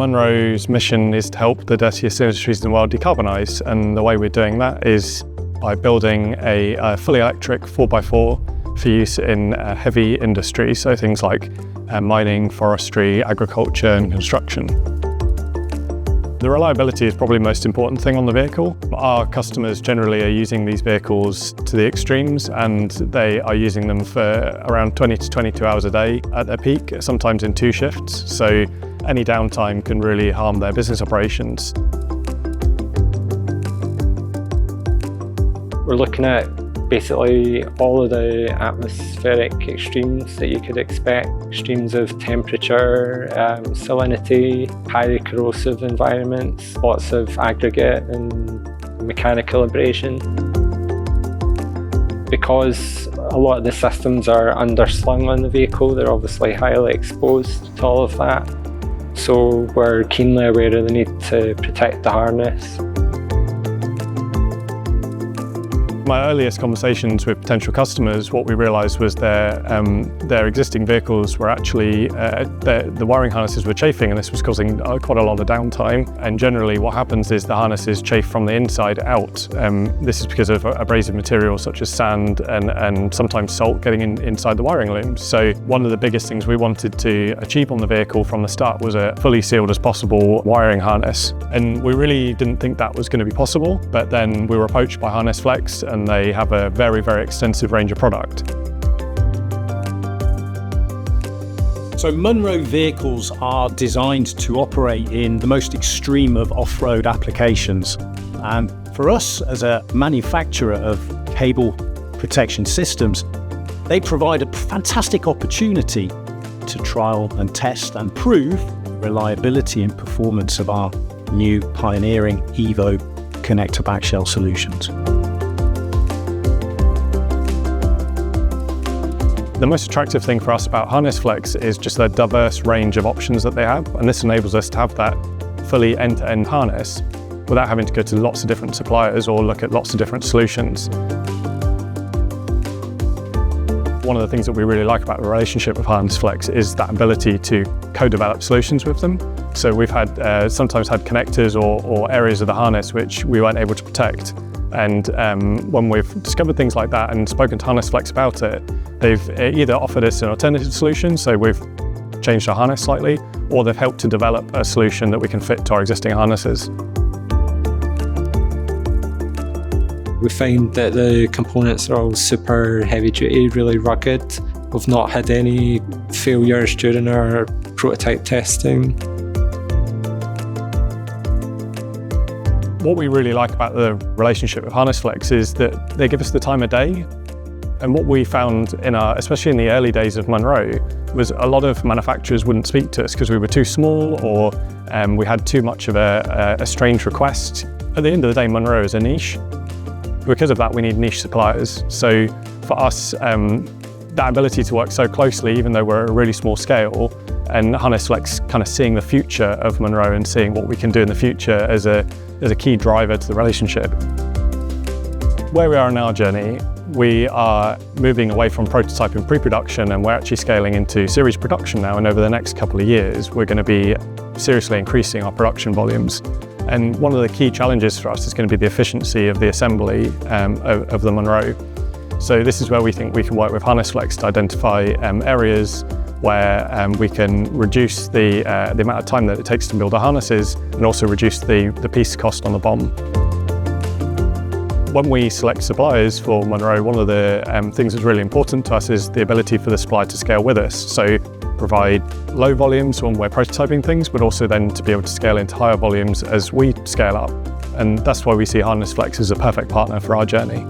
Munro's mission is to help the dirtiest industries in the world decarbonise, and the way we're doing that is by building a fully electric 4x4 for use in heavy industry, so things like mining, forestry, agriculture and construction. The reliability is probably the most important thing on the vehicle. Our customers generally are using these vehicles to the extremes, and they are using them for around 20 to 22 hours a day at their peak, sometimes in 2 shifts. So any downtime can really harm their business operations. We're looking at basically all of the atmospheric extremes that you could expect. Extremes of temperature, salinity, highly corrosive environments, lots of aggregate and mechanical abrasion. Because a lot of the systems are underslung on the vehicle, they're obviously highly exposed to all of that. So we're keenly aware of the need to protect the harness. My earliest conversations with potential customers, what we realised was their existing vehicles were actually, the wiring harnesses were chafing, and this was causing quite a lot of downtime. And generally what happens is the harnesses chafe from the inside out. This is because of abrasive materials such as sand and sometimes salt getting inside the wiring looms. So one of the biggest things we wanted to achieve on the vehicle from the start was a fully sealed as possible wiring harness. And we really didn't think that was going to be possible, but then we were approached by Harness Flex, and they have a very, very extensive range of product. So Munro vehicles are designed to operate in the most extreme of off-road applications. And for us as a manufacturer of cable protection systems, they provide a fantastic opportunity to trial and test and prove the reliability and performance of our new pioneering EVO connector back shell solutions. The most attractive thing for us about Harness Flex is just the diverse range of options that they have, and this enables us to have that fully end-to-end harness without having to go to lots of different suppliers or look at lots of different solutions. One of the things that we really like about the relationship with Harness Flex is that ability to co-develop solutions with them. So we've had sometimes had connectors or areas of the harness which we weren't able to protect. And when we've discovered things like that and spoken to Harness Flex about it, they've either offered us an alternative solution, so we've changed our harness slightly, or they've helped to develop a solution that we can fit to our existing harnesses. We find that the components are all super heavy duty, really rugged. We've not had any failures during our prototype testing. What we really like about the relationship with Harness Flex is that they give us the time of day. And what we found especially in the early days of Munro, was a lot of manufacturers wouldn't speak to us because we were too small, or we had too much of a strange request. At the end of the day, Munro is a niche. Because of that, we need niche suppliers. So for us, that ability to work so closely, even though we're at a really small scale, and Harness Flex kind of seeing the future of Munro and seeing what we can do in the future as a key driver to the relationship. Where we are in our journey, we are moving away from prototype and pre-production, and we're actually scaling into series production now, and over the next couple of years we're going to be seriously increasing our production volumes. And one of the key challenges for us is going to be the efficiency of the assembly of the Munro. So this is where we think we can work with Harness Flex to identify areas where we can reduce the amount of time that it takes to build our harnesses, and also reduce the piece cost on the BOM. When we select suppliers for Munro, one of the things that's really important to us is the ability for the supplier to scale with us. So provide low volumes when we're prototyping things, but also then to be able to scale into higher volumes as we scale up. And that's why we see Harness Flex as a perfect partner for our journey.